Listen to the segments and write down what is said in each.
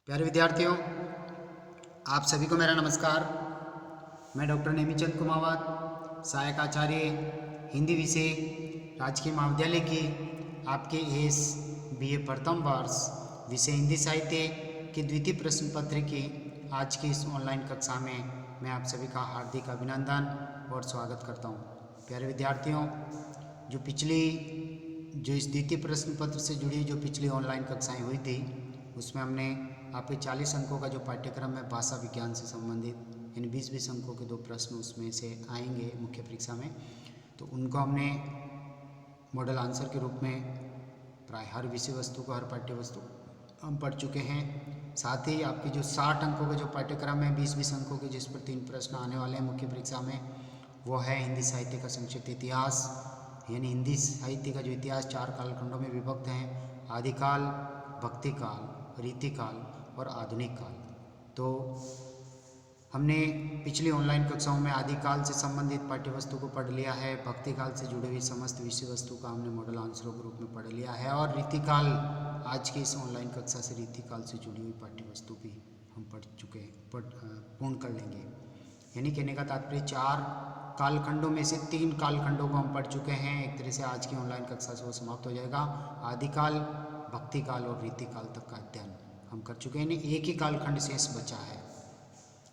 प्यारे विद्यार्थियों, आप सभी को मेरा नमस्कार। मैं डॉक्टर नेमीचंद कुमावत, सहायक आचार्य हिंदी विषय, राजकीय महाविद्यालय की आपके एस बीए प्रथम वर्ष विषय हिंदी साहित्य के द्वितीय प्रश्न पत्र की आज की इस ऑनलाइन कक्षा में मैं आप सभी का हार्दिक अभिनंदन और स्वागत करता हूँ। प्यारे विद्यार्थियों, जो इस द्वितीय प्रश्न पत्र से जुड़ी जो पिछली ऑनलाइन कक्षाएं हुई थी, उसमें हमने आपके 40 अंकों का जो पाठ्यक्रम है भाषा विज्ञान से संबंधित इन 20-20 अंकों के 2 प्रश्न उसमें से आएंगे मुख्य परीक्षा में, तो उनको हमने मॉडल आंसर के रूप में प्राय हर विषय वस्तु को, हर पाठ्य वस्तु हम पढ़ चुके हैं। साथ ही आपकी जो 60 अंकों का जो पाठ्यक्रम है 20-20 अंकों के, जिस पर 3 प्रश्न आने वाले हैं मुख्य परीक्षा में, वो है हिंदी साहित्य का संक्षिप्त इतिहास। यानी हिंदी साहित्य का जो इतिहास 4 कालखंडों में विभक्त है: आदिकाल, भक्तिकाल, रीतिकाल और आधुनिक काल। तो हमने पिछली ऑनलाइन कक्षाओं में आदिकाल से संबंधित पाठ्यवस्तु को पढ़ लिया है, भक्तिकाल से जुड़ी हुई समस्त विषय वस्तु का हमने मॉडल आंसरों के रूप में पढ़ लिया है, और रीतिकाल, आज की इस ऑनलाइन कक्षा से रीतिकाल से जुड़ी हुई पाठ्यवस्तु भी हम पढ़ चुके पूर्ण कर लेंगे। यानी कहने का तात्पर्य 4 कालखंडों में से 3 कालखंडों को हम पढ़ चुके हैं। एक तरह से आज की ऑनलाइन कक्षा से वो समाप्त हो जाएगा। आदिकाल, भक्तिकाल और रीतिकाल तक का अध्ययन हम कर चुके हैं, एक ही कालखंड शेष बचा है।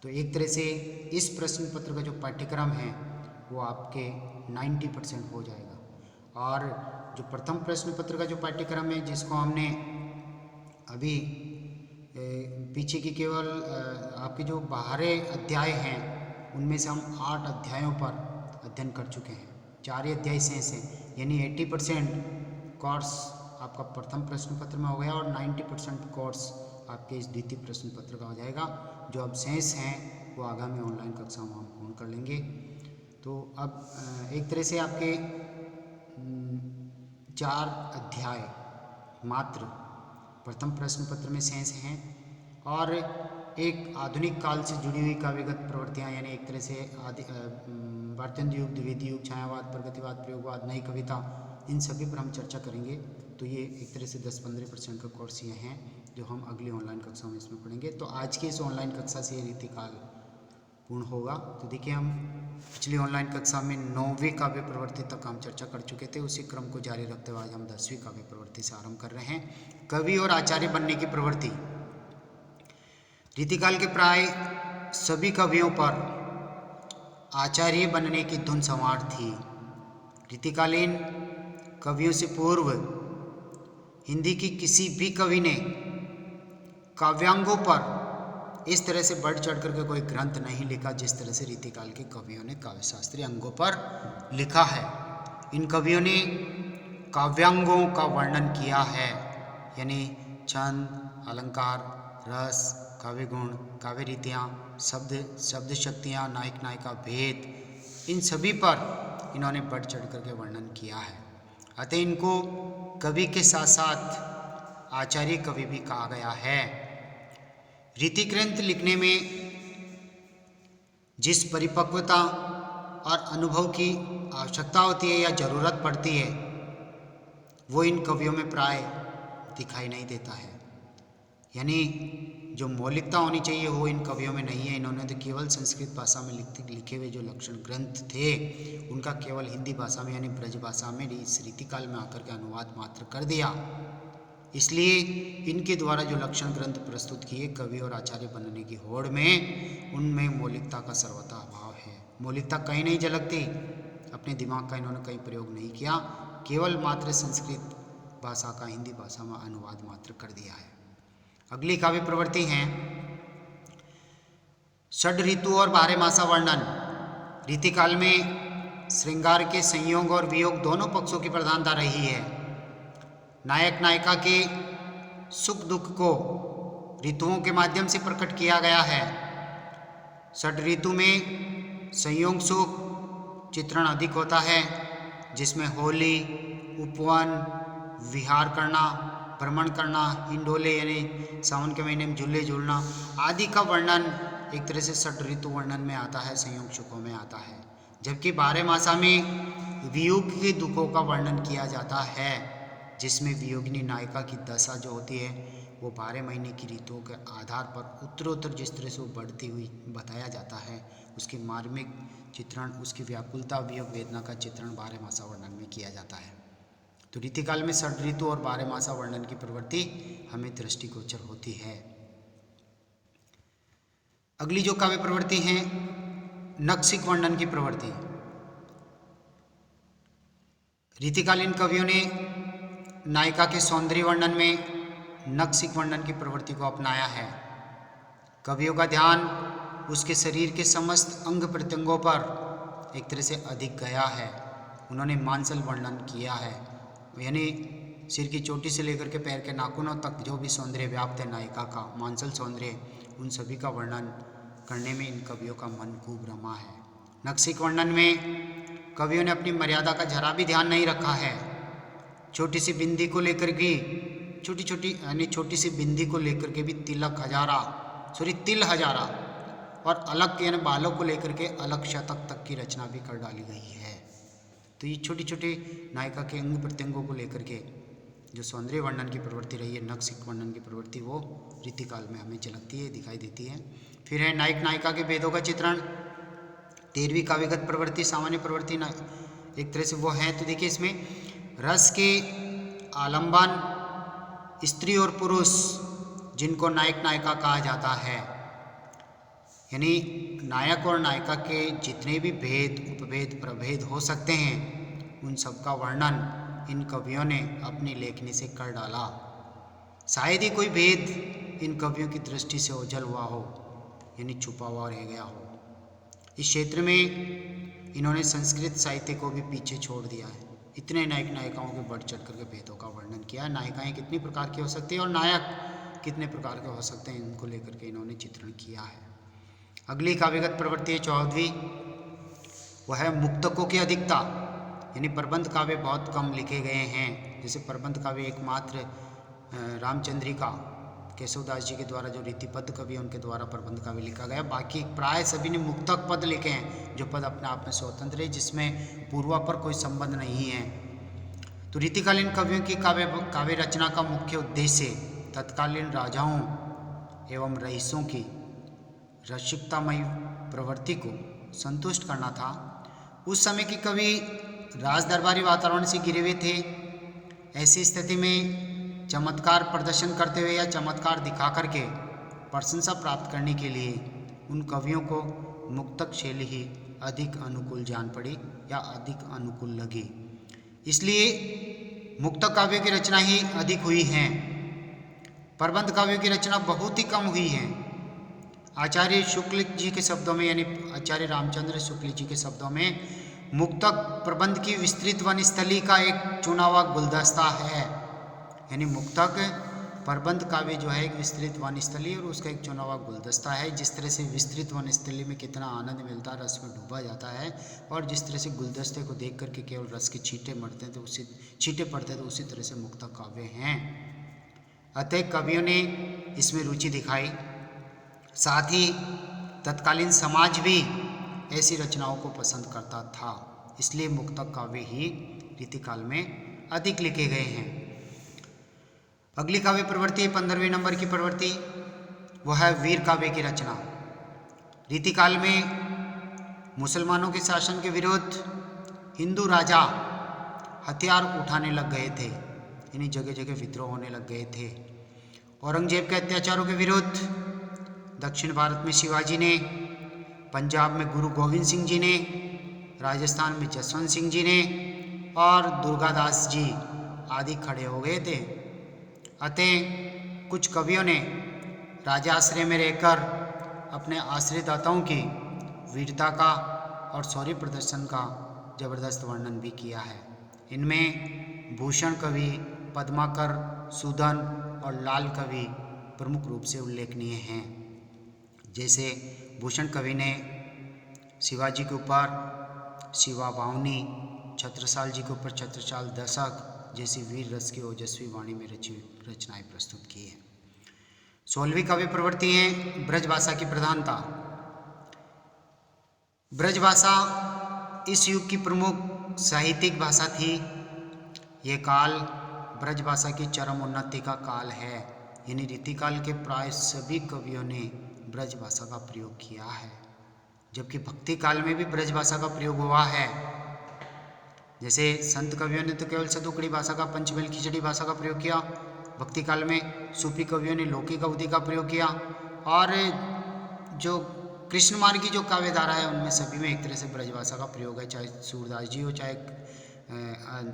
तो एक तरह से इस प्रश्न पत्र का जो पाठ्यक्रम है वो आपके 90% हो जाएगा। और जो प्रथम प्रश्न पत्र का जो पाठ्यक्रम है, जिसको हमने अभी पीछे की केवल आपके जो बाहरी अध्याय हैं उनमें से हम 8 अध्यायों पर अध्ययन कर चुके हैं। 4 ही अध्याय शेष हैं, यानी 80% कोर्स आपका प्रथम प्रश्न पत्र में हो गया और 90% कोर्स आपके इस द्वितीय प्रश्न पत्र का हो जाएगा। जो अब शेष हैं वो आगामी ऑनलाइन कक्षा में हम पूर्ण कर लेंगे। तो अब एक तरह से आपके 4 अध्याय मात्र प्रथम प्रश्न पत्र में शेष हैं, और एक आधुनिक काल से जुड़ी हुई काव्यगत प्रवृत्तियाँ, यानी एक तरह से भारतेंदु युग, द्विवेदी युग, छायावाद, प्रगतिवाद, प्रयोगवाद, नई कविता, इन सभी पर हम चर्चा करेंगे। तो ये एक तरह से 10-15% का कोर्स ये हैं जो हम अगली ऑनलाइन कक्षा में इसमें पढ़ेंगे। तो आज की इस ऑनलाइन कक्षा से ये रीतिकाल पूर्ण होगा। तो देखिए, हम पिछली ऑनलाइन कक्षा में 9वीं काव्य प्रवृत्ति तक हम चर्चा कर चुके थे। उसी क्रम को जारी रखते हुए आज हम 10वीं काव्य प्रवृत्ति से आरंभ कर रहे हैं। कवि और आचार्य बनने की प्रवृत्ति। रीतिकाल के प्राय सभी कवियों पर आचार्य बनने की धुन सवार थी। रीतिकालीन कवियों से पूर्व हिंदी की किसी भी कवि ने काव्यांगों पर इस तरह से बढ़ चढ़ करके कोई ग्रंथ नहीं लिखा जिस तरह से रीतिकाल के कवियों ने काव्यशास्त्रीय अंगों पर लिखा है। इन कवियों ने काव्यांगों का वर्णन किया है, यानी छंद, अलंकार, रस, काव्य गुण, काव्य रीतियाँ, शब्द शक्तियाँ, नायक नायिका भेद, इन सभी पर इन्होंने बढ़ चढ़ करके वर्णन किया है। अतः इनको कवि के साथ साथ आचार्य कवि भी कहा गया है। रीति ग्रंथ लिखने में जिस परिपक्वता और अनुभव की आवश्यकता होती है या ज़रूरत पड़ती है, वो इन कवियों में प्राय दिखाई नहीं देता है। यानी जो मौलिकता होनी चाहिए वो इन कवियों में नहीं है। इन्होंने तो केवल संस्कृत भाषा में लिखे हुए जो लक्षण ग्रंथ थे उनका केवल हिंदी भाषा में, यानी ब्रज भाषा में इस रीतिकाल में आकर के अनुवाद मात्र कर दिया। इसलिए इनके द्वारा जो लक्षण ग्रंथ प्रस्तुत किए कवि और आचार्य बनने की होड़ में, उनमें मौलिकता का सर्वथा अभाव है। मौलिकता कहीं नहीं झलकती, अपने दिमाग का इन्होंने कहीं प्रयोग नहीं किया, केवल मात्र संस्कृत भाषा का हिंदी भाषा में अनुवाद मात्र कर दिया है। अगली काव्य प्रवृत्ति है षड ऋतु और बारहमासा वर्णन। रीतिकाल में श्रृंगार के संयोग और वियोग दोनों पक्षों की प्रधानता रही है। नायक नायिका के सुख दुख को ऋतुओं के माध्यम से प्रकट किया गया है। षड ऋतु में संयोग सुख चित्रण अधिक होता है, जिसमें होली, उपवन, विहार करना, भ्रमण करना, हिंडोले यानी सावन के महीने में झूले झूलना आदि का वर्णन एक तरह से षड ऋतु वर्णन में आता है, संयोग सुखों में आता है। जबकि बारहमासा में वियोग के दुखों का वर्णन किया जाता है। जिसमें वियोगिनी नायिका की दशा जो होती है वो 12 महीने की ऋतुओं के आधार पर उत्तरोत्तर जिस तरह से वो बढ़ती हुई बताया जाता है, उसकी मार्मिक चित्रण, उसकी व्याकुलता, वियोग वेदना का चित्रण 12 मासा वर्णन में किया जाता है। तो ऋतुकाल में षड ऋतु और 12 मासा वर्णन की प्रवृत्ति हमें दृष्टिगोचर होती है। अगली जो काव्य प्रवृत्ति है नक्सिक वर्णन की प्रवृत्ति। रीतिकालीन कवियों ने नायिका के सौंदर्य वर्णन में नक्सिक वर्णन की प्रवृत्ति को अपनाया है। कवियों का ध्यान उसके शरीर के समस्त अंग प्रत्यंगों पर एक तरह से अधिक गया है। उन्होंने मांसल वर्णन किया है, यानी सिर की चोटी से लेकर के पैर के नाखूनों तक जो भी सौंदर्य व्याप्त है नायिका का, मांसल सौंदर्य, उन सभी का वर्णन करने में इन कवियों का मन खूब रमा है। नक्सिक वर्णन में कवियों ने अपनी मर्यादा का जरा भी ध्यान नहीं रखा है। छोटी सी बिंदी को लेकर भी छोटी सी बिंदी को लेकर के भी तिल हजारा और अलग यानी बालों को लेकर के अलग शतक तक की रचना भी कर डाली गई है। तो ये छोटी छोटी नायिका के अंग प्रत्यंगों को लेकर के जो सौंदर्य वर्णन की प्रवृत्ति रही है, नक्सिक वर्णन की प्रवृत्ति, वो रीतिकाल में हमें झलकती है, दिखाई देती है। फिर है नायक नायिका के भेदों का चित्रण। 13वीं काव्यगत प्रवृत्ति सामान्य प्रवृत्ति एक तरह से वो है। तो देखिए इसमें रस के आलंबन, स्त्री और पुरुष जिनको नायक नायिका कहा जाता है, यानी नायक और नायिका के जितने भी भेद, उपभेद, प्रभेद हो सकते हैं, उन सब का वर्णन इन कवियों ने अपनी लेखनी से कर डाला। शायद ही कोई भेद इन कवियों की दृष्टि से ओझल हुआ हो, यानी छुपा हुआ रह गया हो। इस क्षेत्र में इन्होंने संस्कृत साहित्य को भी पीछे छोड़ दिया है। इतने नायक नायिकाओं के बढ़ चढ़ करके भेदों का वर्णन किया। नायिकाएं कितनी प्रकार की हो सकती है और नायक कितने प्रकार के हो सकते हैं, इनको लेकर के इन्होंने चित्रण किया है। अगली काव्यगत प्रवृत्ति है 14वीं, वह है मुक्तकों की अधिकता, यानी प्रबंध काव्य बहुत कम लिखे गए हैं। जैसे प्रबंध काव्य एकमात्र रामचंद्रिका केशवदास जी के द्वारा जो रीतिपद कवि उनके द्वारा प्रबंध काव्य लिखा गया। बाकी प्राय सभी ने मुक्तक पद लिखे हैं, जो पद अपने आप में स्वतंत्र है, जिसमें पूर्वापर कोई संबंध नहीं है। तो रीतिकालीन कवियों की काव्य रचना का मुख्य उद्देश्य तत्कालीन राजाओं एवं रईसों की रसिकतामयी प्रवृत्ति को संतुष्ट करना था। उस समय के कवि राज दरबारी वातावरण से घिरे हुए थे। ऐसी स्थिति में चमत्कार प्रदर्शन करते हुए या चमत्कार दिखा करके प्रशंसा प्राप्त करने के लिए उन कवियों को मुक्तक शैली ही अधिक अनुकूल जान पड़ी या अधिक अनुकूल लगी। इसलिए मुक्तक काव्यों की रचना ही अधिक हुई है, प्रबंध काव्यों की रचना बहुत ही कम हुई है। आचार्य शुक्ल जी के शब्दों में, यानी आचार्य रामचंद्र शुक्ल जी के शब्दों में, मुक्तक प्रबंध की विस्तृत वनस्थली का एक चुना हुआ गुलदस्ता है। यानी मुक्तक प्रबंध काव्य जो है एक विस्तृत वनस्थली और उसका एक चुना हुआ गुलदस्ता है। जिस तरह से विस्तृत वनस्थली में कितना आनंद मिलता है, रस में डूबा जाता है, और जिस तरह से गुलदस्ते को देख करके केवल रस के छींटे पड़ते हैं, तो उसी तरह से मुक्तक काव्य हैं। अतः कवियों ने इसमें रुचि दिखाई। साथ ही तत्कालीन समाज भी ऐसी रचनाओं को पसंद करता था, इसलिए मुक्तक काव्य ही रीतिकाल में अधिक लिखे गए हैं। अगली काव्य प्रवृत्ति 15वें नंबर की प्रवृत्ति, वह है वीर काव्य की रचना। रीतिकाल में मुसलमानों के शासन के विरुद्ध हिंदू राजा हथियार उठाने लग गए थे, यानी जगह जगह विद्रोह होने लग गए थे। औरंगजेब के अत्याचारों के विरुद्ध दक्षिण भारत में शिवाजी ने, पंजाब में गुरु गोविंद सिंह जी ने, राजस्थान में जसवंत सिंह जी ने और दुर्गादास जी आदि खड़े हो गए थे। अतः कुछ कवियों ने राजाश्रय में रहकर अपने आश्रयदाताओं की वीरता का और शौर्य प्रदर्शन का जबरदस्त वर्णन भी किया है। इनमें भूषण कवि, पद्माकर, सूदन और लाल कवि प्रमुख रूप से उल्लेखनीय हैं। जैसे भूषण कवि ने शिवाजी के ऊपर शिवा बावनी, छत्रसाल जी के ऊपर छत्रसाल दशक जैसी वीर रस की ओजस्वी वाणी में रची रचनाएं प्रस्तुत की है। 16वीं काव्य प्रवृत्ति है ब्रजभाषा की प्रधानता। ब्रजभाषा इस युग की प्रमुख साहित्यिक भाषा थी। ये काल ब्रजभाषा की चरम उन्नति का काल है, यानी रीतिकाल के प्राय सभी कवियों ने ब्रजभाषा का प्रयोग किया है, जबकि भक्ति काल में भी ब्रजभाषा का प्रयोग हुआ है। जैसे संत कवियों ने तो केवल सदुकड़ी भाषा का, पंचमेल खिचड़ी भाषा का प्रयोग किया, भक्ति काल में सूफी कवियों ने लौकिक अवधि का प्रयोग किया, और जो कृष्ण मार्गी जो काव्य धारा है उनमें सभी में एक तरह से ब्रजभाषा का प्रयोग है, चाहे सूरदास जी हो, चाहे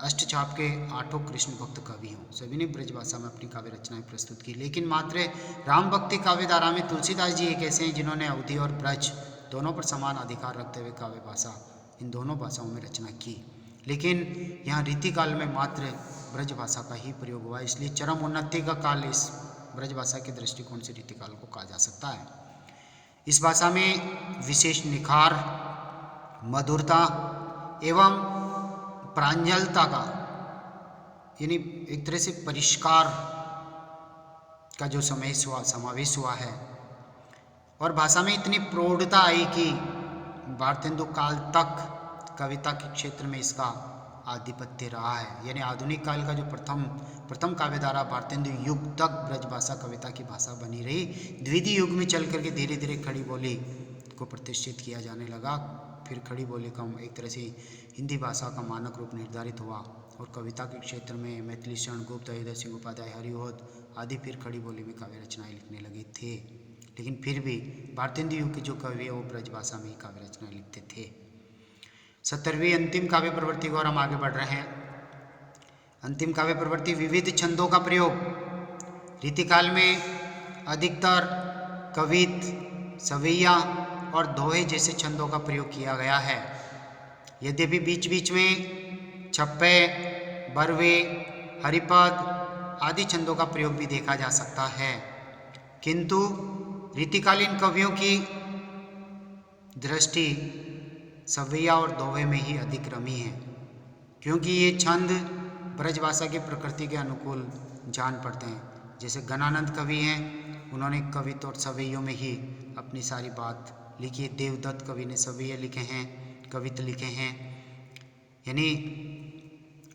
अष्टछाप के 8 कृष्ण भक्त कवि हों, सभी ने ब्रजभाषा में अपनी काव्य रचनाएं प्रस्तुत की। लेकिन मात्र राम भक्ति काव्य धारा में तुलसीदास जी एक ऐसे हैं जिन्होंने अवधि और ब्रज दोनों पर समान अधिकार रखते हुए काव्य भाषा इन दोनों भाषाओं में रचना की। लेकिन यहाँ रीतिकाल में मात्र ब्रजभाषा का ही प्रयोग हुआ, इसलिए चरम उन्नति का काल इस ब्रजभाषा के दृष्टिकोण से रीतिकाल को कहा जा सकता है। इस भाषा में विशेष निखार, मधुरता एवं प्रांजलता का, यानी एक तरह से परिष्कार का जो समावेश हुआ है, और भाषा में इतनी प्रौढ़ता आई कि भारतेंदु काल तक कविता के क्षेत्र में इसका आधिपत्य रहा है। यानी आधुनिक काल का जो प्रथम काव्यधारा भारतेंदु युग तक ब्रजभाषा कविता की भाषा बनी रही। द्वितीय युग में चल करके धीरे धीरे खड़ी बोली को प्रतिष्ठित किया जाने लगा, फिर खड़ी बोली का एक तरह से हिंदी भाषा का मानक रूप निर्धारित हुआ, और कविता के क्षेत्र में मैथिली शरण गुप्त, अयोध्या सिंह उपाध्याय, हरिओद आदि फिर खड़ी बोली में काव्य रचनाएं लिखने लगे थे। लेकिन फिर भी भारतेंदु युग के जो कवि है वो ब्रजभाषा में ही काव्य रचनाएं लिखते थे। 17वीं अंतिम काव्य प्रवृत्ति को और हम आगे बढ़ रहे हैं। अंतिम काव्य प्रवृत्ति विविध छंदों का प्रयोग। रीतिकाल में अधिकतर कवित, सवैया और दोहे जैसे छंदों का प्रयोग किया गया है। यद्यपि बीच बीच में छप्पे, बरवे, हरिपद आदि छंदों का प्रयोग भी देखा जा सकता है, किंतु रीतिकालीन कवियों की दृष्टि सवैया और दोहे में ही अधिक रमी है, क्योंकि ये छंद ब्रजभाषा की प्रकृति के अनुकूल जान पड़ते हैं। जैसे गणानंद कवि हैं, उन्होंने कवित और सवैयों में ही अपनी सारी बात लिखी है। देवदत्त कवि ने सवैये लिखे हैं, कवित लिखे हैं। यानी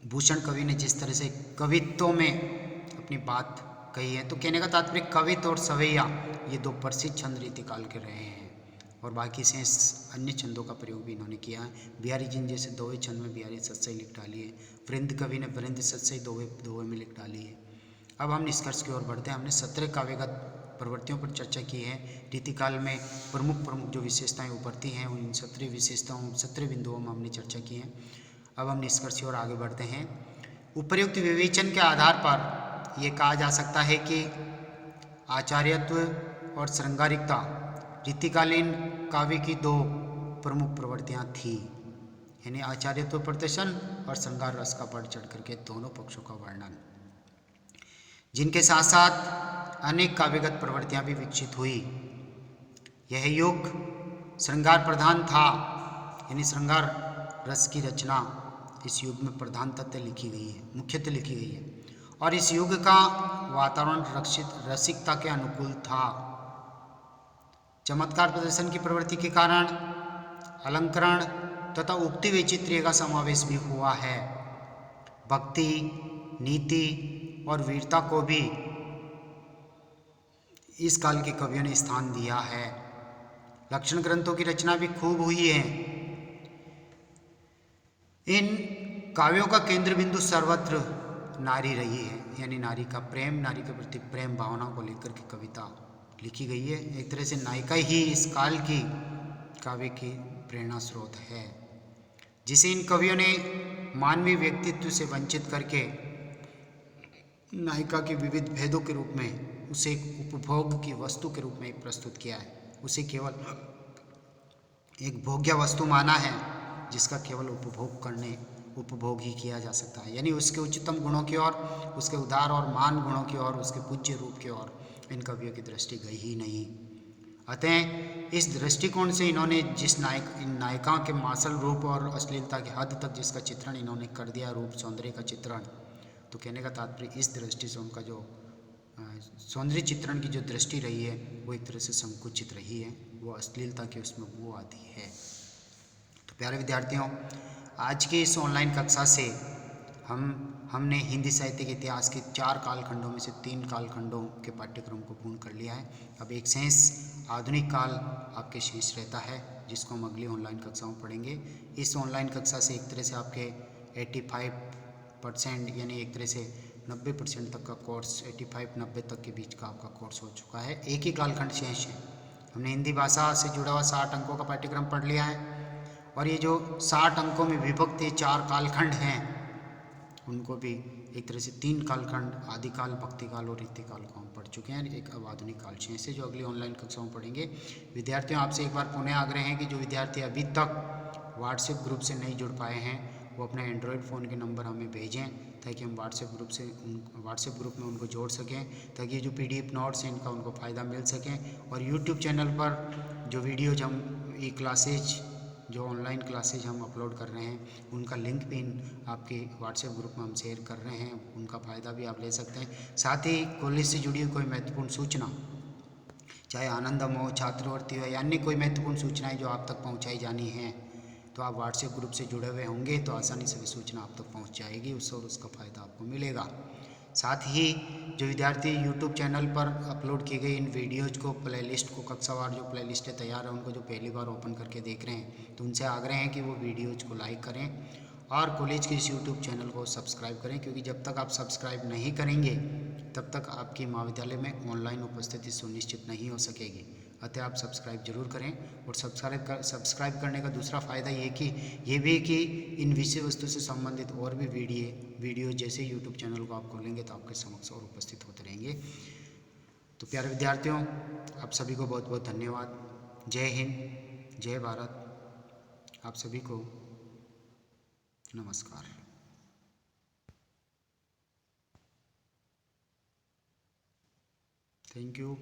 भूषण कवि ने जिस तरह से कवित्वों में अपनी बात कही है, तो कहने का तात्पर्य कवित और सवैया ये दो प्रसिद्ध छंद रीतिकाल के रहे हैं, और बाकी से अन्य छंदों का प्रयोग भी इन्होंने किया है। बिहारी जी जैसे दोहे छंद में बिहारी सत्सई लिख डाली है, वृंद कवि ने वृंद सत्सई दोहे में लिख डाली है। अब हम निष्कर्ष की ओर बढ़ते हैं। हमने 17 काव्यगत प्रवृत्तियों पर चर्चा की है। रीतिकाल में प्रमुख जो विशेषताएं उभरती हैं उन 17 विशेषताओं 17 बिंदुओं में हमने चर्चा की है। अब हम निष्कर्ष की ओर आगे बढ़ते हैं। उपर्युक्त विवेचन के आधार पर यह कहा जा सकता है कि आचार्यत्व और श्रृंगारिकता रीतिकालीन काव्य की दो प्रमुख प्रवृत्तियां थी, यानी आचार्यत्व प्रदर्शन और श्रृंगार रस का बढ़ चढ़ करके दोनों पक्षों का वर्णन, जिनके साथ साथ अनेक काव्यगत प्रवृत्तियां भी विकसित हुई। यह युग श्रृंगार प्रधान था, यानी श्रृंगार रस की रचना इस युग में प्रधान तत्व लिखी गई है, मुख्यतः लिखी गई है, और इस युग का वातावरण रसिकता के अनुकूल था। चमत्कार प्रदर्शन की प्रवृत्ति के कारण अलंकरण तथा उक्ति वैचित्र्य का समावेश भी हुआ है। भक्ति, नीति और वीरता को भी इस काल के कवियों ने स्थान दिया है। लक्षण ग्रंथों की रचना भी खूब हुई है। इन काव्यों का केंद्र बिंदु सर्वत्र नारी रही है, यानी नारी का प्रेम, नारी के प्रति प्रेम भावना को लेकर के कविता लिखी गई है। एक तरह से नायिका ही इस काल की काव्य की प्रेरणा स्रोत है, जिसे इन कवियों ने मानवीय व्यक्तित्व से वंचित करके नायिका के विविध भेदों के रूप में उसे एक उपभोग की वस्तु के रूप में प्रस्तुत किया है। उसे केवल एक भोग्य वस्तु माना है, जिसका केवल उपभोग ही किया जा सकता है, यानी उसके उच्चतम गुणों की ओर, उसके उदार और मान गुणों की ओर, उसके पूज्य रूप की ओर इन कवियों की दृष्टि गई ही नहीं। अतः इस दृष्टिकोण से इन्होंने इन नायिकाओं के मार्शल रूप और अश्लीलता की हद तक जिसका चित्रण इन्होंने कर दिया, रूप सौंदर्य का चित्रण, तो कहने का तात्पर्य इस दृष्टि से उनका जो सौंदर्य चित्रण की जो दृष्टि रही है वो एक तरह से संकुचित रही है, वो अश्लीलता की उसमें वो आती है। तो प्यारे विद्यार्थियों, आज की इस ऑनलाइन कक्षा से हमने हिंदी साहित्य के इतिहास के 4 कालखंडों में से 3 कालखंडों के पाठ्यक्रम को पूर्ण कर लिया है। अब एक शेष आधुनिक काल आपके शेष रहता है, जिसको हम अगली ऑनलाइन कक्षाओं में पढ़ेंगे। इस ऑनलाइन कक्षा से एक तरह से आपके 85% यानी एक तरह से 90% तक का कोर्स, 85-90 तक के बीच का आपका कोर्स हो चुका है। एक ही कालखंड शेष है। हमने हिंदी भाषा से जुड़ा हुआ 60 अंकों का पाठ्यक्रम पढ़ लिया है, और ये जो 60 अंकों में विभक्त ये 4 कालखंड हैं, उनको भी एक तरह से 3 कालखंड, आदिकाल, भक्तिकाल और रीतिकाल को हम पढ़ चुके हैं। एक अब आधुनिक काल शेष है, जो अगली ऑनलाइन कक्षाओं में पढ़ेंगे। विद्यार्थियों, आपसे एक बार पुनः आग्रह है कि जो विद्यार्थी अभी तक व्हाट्सएप ग्रुप से नहीं जुड़ पाए हैं, वो अपने एंड्रॉयड फ़ोन के नंबर हमें भेजें, ताकि हम व्हाट्सएप ग्रुप में उनको जोड़ सकें, ताकि ये जो PDF नोट्स हैं इनका उनको फ़ायदा मिल सकें। और यूट्यूब चैनल पर जो वीडियोज हम ई क्लासेज, जो ऑनलाइन क्लासेज हम अपलोड कर रहे हैं, उनका लिंक भी आपके व्हाट्सएप ग्रुप में हम शेयर कर रहे हैं, उनका फ़ायदा भी आप ले सकते हैं। साथ ही कॉलेज से जुड़ी हुई कोई महत्वपूर्ण सूचना, चाहे आनंदम हो, छात्रवृत्ति हो या अन्य कोई महत्वपूर्ण सूचनाएं जो आप तक पहुंचाई जानी हैं, तो आप व्हाट्सएप ग्रुप से जुड़े हुए होंगे तो आसानी से सूचना आप तक पहुंच जाएगी, उससे और उसका फ़ायदा आपको मिलेगा। साथ ही जो विद्यार्थी यूट्यूब चैनल पर अपलोड की गई इन वीडियोज़ को, प्लेलिस्ट को, कक्षावार जो प्लेलिस्टें तैयार है उनको जो पहली बार ओपन करके देख रहे हैं, तो उनसे आग्रह है कि वो वीडियोज़ को लाइक करें और कॉलेज के इस यूट्यूब चैनल को सब्सक्राइब करें, क्योंकि जब तक आप सब्सक्राइब नहीं करेंगे तब तक आपकी महाविद्यालय में ऑनलाइन उपस्थिति सुनिश्चित नहीं हो सकेगी। अतः आप सब्सक्राइब जरूर करें। और सब्सक्राइब करने का दूसरा फ़ायदा ये भी है कि इन विषय वस्तु से संबंधित और भी वीडियो जैसे यूट्यूब चैनल को आप खोलेंगे तो आपके समक्ष और उपस्थित होते रहेंगे। तो प्यारे विद्यार्थियों, आप सभी को बहुत बहुत धन्यवाद। जय हिंद, जय भारत। आप सभी को नमस्कार। Thank you.